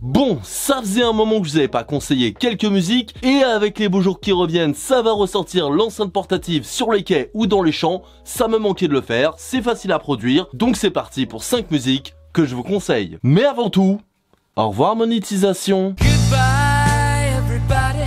Bon, ça faisait un moment que je vous avais pas conseillé quelques musiques, et avec les beaux jours qui reviennent, ça va ressortir l'enceinte portative sur les quais ou dans les champs, ça me manquait de le faire, c'est facile à produire, donc c'est parti pour 5 musiques que je vous conseille. Mais avant tout, au revoir monétisation. Goodbye, everybody.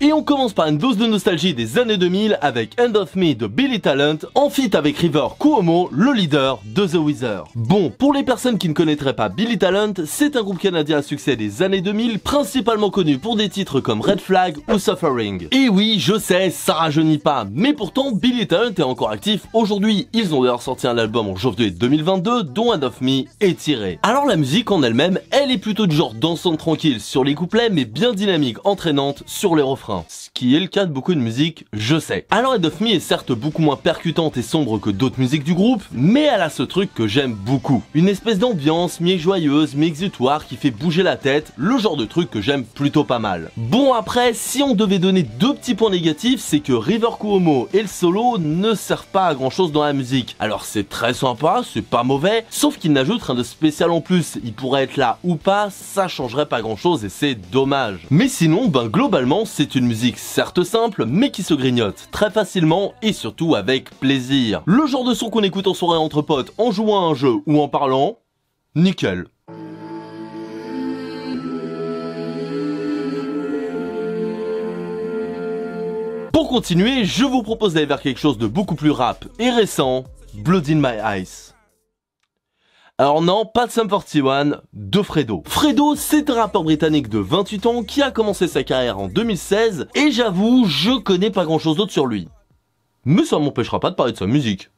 Et on commence par une dose de nostalgie des années 2000 avec End of Me de Billy Talent, en feat avec River Cuomo, le leader de The Weezer. Bon, pour les personnes qui ne connaîtraient pas Billy Talent, c'est un groupe canadien à succès des années 2000, principalement connu pour des titres comme Red Flag ou Suffering. Et oui, je sais, ça rajeunit pas, mais pourtant Billy Talent est encore actif aujourd'hui. Ils ont d'ailleurs sorti un album en janvier 2022 dont End of Me est tiré. Alors la musique en elle-même, elle est plutôt du genre dansante tranquille sur les couplets, mais bien dynamique, entraînante sur les refrains. Ce qui est le cas de beaucoup de musique, je sais. Alors End of Me est certes beaucoup moins percutante et sombre que d'autres musiques du groupe, mais elle a ce truc que j'aime beaucoup. Une espèce d'ambiance mi-joyeuse, mi-exutoire qui fait bouger la tête, le genre de truc que j'aime plutôt pas mal. Bon après, si on devait donner deux petits points négatifs, c'est que River Cuomo et le solo ne servent pas à grand chose dans la musique. Alors c'est très sympa, c'est pas mauvais, sauf qu'il n'ajoute rien de spécial en plus. Il pourrait être là ou pas, ça changerait pas grand chose et c'est dommage. Mais sinon, globalement, c'est une musique certes simple, mais qui se grignote très facilement et surtout avec plaisir. Le genre de son qu'on écoute en soirée entre potes en jouant à un jeu ou en parlant, nickel. Pour continuer, je vous propose d'aller vers quelque chose de beaucoup plus rap et récent, Blood in My Eyes. Alors non, pas de Sum 41, de Fredo. Fredo, c'est un rappeur britannique de 28 ans qui a commencé sa carrière en 2016, et j'avoue, je connais pas grand chose d'autre sur lui. Mais ça m'empêchera pas de parler de sa musique.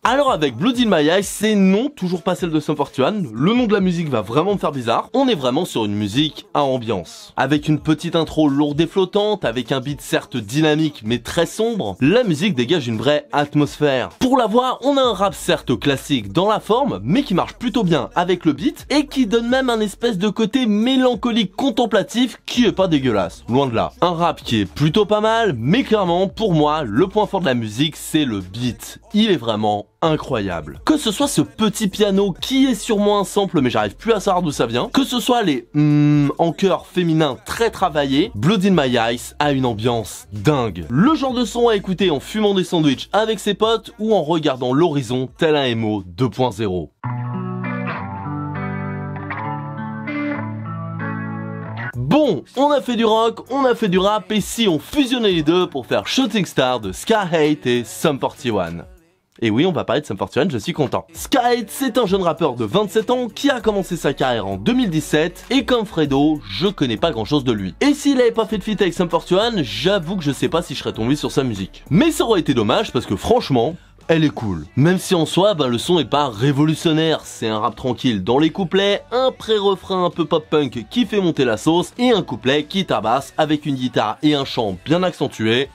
Alors avec Blood in My Eyes, c'est non, toujours pas celle de Sum 41, le nom de la musique va vraiment me faire bizarre, on est vraiment sur une musique à ambiance. Avec une petite intro lourde et flottante, avec un beat certes dynamique mais très sombre, la musique dégage une vraie atmosphère. Pour la voix, on a un rap certes classique dans la forme, mais qui marche plutôt bien avec le beat, et qui donne même un espèce de côté mélancolique contemplatif qui est pas dégueulasse, loin de là. Un rap qui est plutôt pas mal, mais clairement, pour moi, le point fort de la musique, c'est le beat. Il est vraiment incroyable. Que ce soit ce petit piano qui est sûrement un sample mais j'arrive plus à savoir d'où ça vient, que ce soit les en chœur féminin très travaillés, Blood in My Eyes a une ambiance dingue. Le genre de son à écouter en fumant des sandwichs avec ses potes ou en regardant l'horizon tel un MO 2.0. Bon, on a fait du rock, on a fait du rap, et si on fusionnait les deux pour faire Shooting Star de Ska Hate et Sum 41. Et oui, on va parler de Sum 41, je suis content. Ska Hate, c'est un jeune rappeur de 27 ans qui a commencé sa carrière en 2017, et comme Fredo, je connais pas grand chose de lui. Et s'il avait pas fait de feat avec Sum 41, j'avoue que je sais pas si je serais tombé sur sa musique. Mais ça aurait été dommage parce que franchement, elle est cool. Même si en soi, le son est pas révolutionnaire, c'est un rap tranquille dans les couplets, un pré-refrain un peu pop-punk qui fait monter la sauce, et un couplet qui tabasse avec une guitare et un chant bien accentué.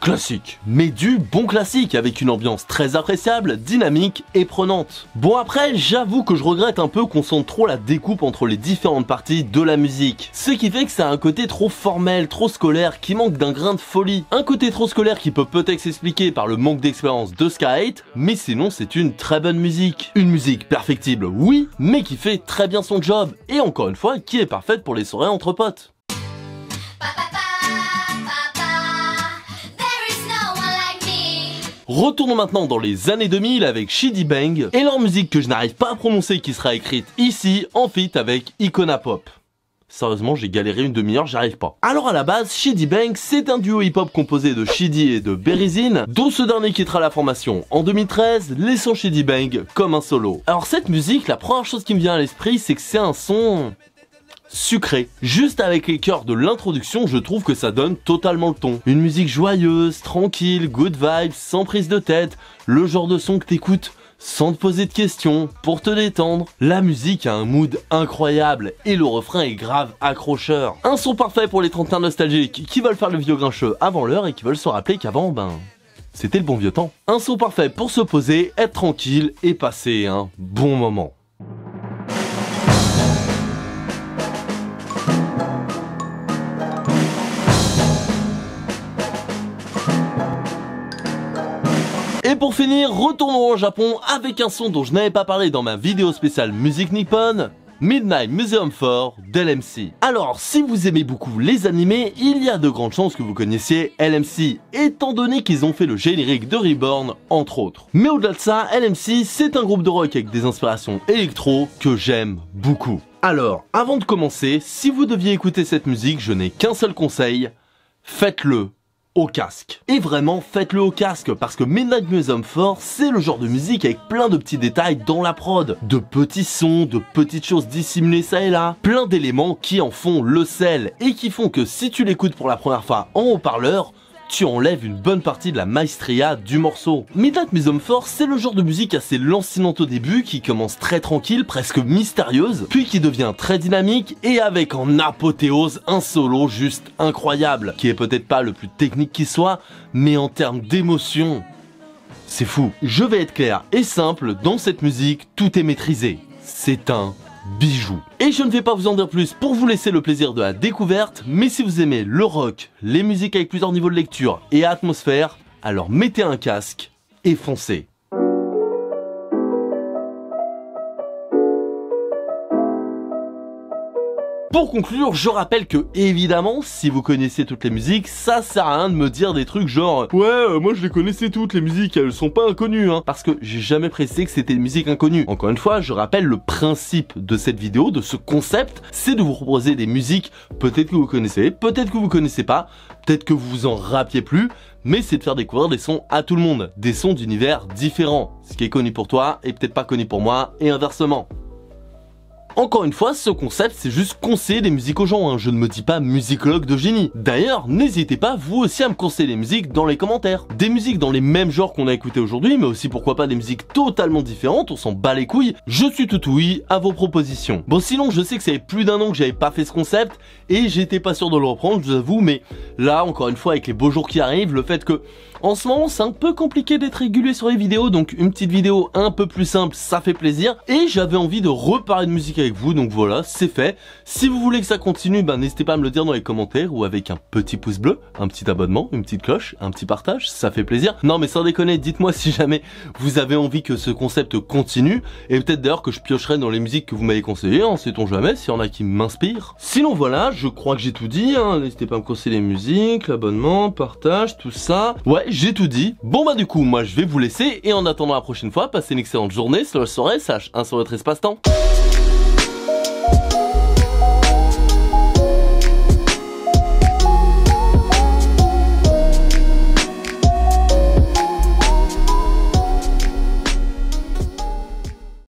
Classique. Mais du bon classique, avec une ambiance très appréciable, dynamique et prenante. Bon après, j'avoue que je regrette un peu qu'on sente trop la découpe entre les différentes parties de la musique. Ce qui fait que ça a un côté trop formel, trop scolaire, qui manque d'un grain de folie. Un côté trop scolaire qui peut peut-être s'expliquer par le manque d'expérience de Ska Hate, mais sinon c'est une très bonne musique. Une musique perfectible, oui, mais qui fait très bien son job, et encore une fois, qui est parfaite pour les soirées entre potes. Retournons maintenant dans les années 2000 avec Shidi Bang et leur musique que je n'arrive pas à prononcer qui sera écrite ici en feat avec Icona Pop. Sérieusement, j'ai galéré une demi-heure, j'arrive pas. Alors à la base, Shidi Bang, c'est un duo hip-hop composé de Shidi et de Berryzine, dont ce dernier quittera la formation en 2013, laissant Shidi Bang comme un solo. Alors cette musique, la première chose qui me vient à l'esprit, c'est que c'est un son sucré. Juste avec les chœurs de l'introduction, je trouve que ça donne totalement le ton. Une musique joyeuse, tranquille, good vibes, sans prise de tête, le genre de son que t'écoutes sans te poser de questions, pour te détendre. La musique a un mood incroyable et le refrain est grave accrocheur. Un son parfait pour les trentenaires nostalgiques qui veulent faire le vieux grincheux avant l'heure et qui veulent se rappeler qu'avant, c'était le bon vieux temps. Un son parfait pour se poser, être tranquille et passer un bon moment. Et pour finir, retournons au Japon avec un son dont je n'avais pas parlé dans ma vidéo spéciale musique nippone, Midnight Museum 4 d'LMC. Alors, si vous aimez beaucoup les animés, il y a de grandes chances que vous connaissiez LMC, étant donné qu'ils ont fait le générique de Reborn, entre autres. Mais au-delà de ça, LMC, c'est un groupe de rock avec des inspirations électro que j'aime beaucoup. Alors, avant de commencer, si vous deviez écouter cette musique, je n'ai qu'un seul conseil, faites-le au casque. Et vraiment, faites-le au casque, parce que Midnight Museum 4, c'est le genre de musique avec plein de petits détails dans la prod, de petits sons, de petites choses dissimulées ça et là, plein d'éléments qui en font le sel, et qui font que si tu l'écoutes pour la première fois en haut-parleur, tu enlèves une bonne partie de la maestria du morceau. Midnight Museum 4, c'est le genre de musique assez lancinante au début, qui commence très tranquille, presque mystérieuse, puis qui devient très dynamique, et avec en apothéose un solo juste incroyable, qui est peut-être pas le plus technique qui soit, mais en termes d'émotion, c'est fou. Je vais être clair et simple, dans cette musique, tout est maîtrisé. C'est un bijou. Et je ne vais pas vous en dire plus pour vous laisser le plaisir de la découverte, mais si vous aimez le rock, les musiques avec plusieurs niveaux de lecture et atmosphère, alors mettez un casque et foncez. Pour conclure, je rappelle que, évidemment, si vous connaissez toutes les musiques, ça sert à rien de me dire des trucs genre « Ouais, moi je les connaissais toutes, les musiques, elles sont pas inconnues, hein !» Parce que j'ai jamais précisé que c'était des musiques inconnues. Encore une fois, je rappelle le principe de cette vidéo, de ce concept, c'est de vous proposer des musiques, peut-être que vous connaissez, peut-être que vous connaissez pas, peut-être que vous vous en rappeliez plus, mais c'est de faire découvrir des sons à tout le monde, des sons d'univers différents. Ce qui est connu pour toi est peut-être pas connu pour moi, et inversement. Encore une fois, ce concept, c'est juste conseiller des musiques aux gens, hein. Je ne me dis pas musicologue de génie. D'ailleurs, n'hésitez pas, vous aussi, à me conseiller des musiques dans les commentaires. Des musiques dans les mêmes genres qu'on a écouté aujourd'hui, mais aussi pourquoi pas des musiques totalement différentes, on s'en bat les couilles. Je suis tout oui à vos propositions. Bon, sinon, je sais que ça fait plus d'un an que j'avais pas fait ce concept, et j'étais pas sûr de le reprendre, je vous avoue, mais là, encore une fois, avec les beaux jours qui arrivent, le fait que, en ce moment, c'est un peu compliqué d'être régulier sur les vidéos, donc une petite vidéo un peu plus simple, ça fait plaisir, et j'avais envie de reparler de musique avec vous, donc voilà, c'est fait. Si vous voulez que ça continue, ben n'hésitez pas à me le dire dans les commentaires ou avec un petit pouce bleu, un petit abonnement, une petite cloche, un petit partage, ça fait plaisir. Non mais sans déconner, dites-moi si jamais vous avez envie que ce concept continue, et peut-être d'ailleurs que je piocherai dans les musiques que vous m'avez conseillées, hein, sait-on jamais, s'il y en a qui m'inspirent. Sinon voilà, je crois que j'ai tout dit, hein. N'hésitez pas à me conseiller les musiques, l'abonnement, partage, tout ça. Ouais, j'ai tout dit. Bon bah du coup, moi je vais vous laisser, et en attendant la prochaine fois, passez une excellente journée, soirée, un sur votre espace-temps.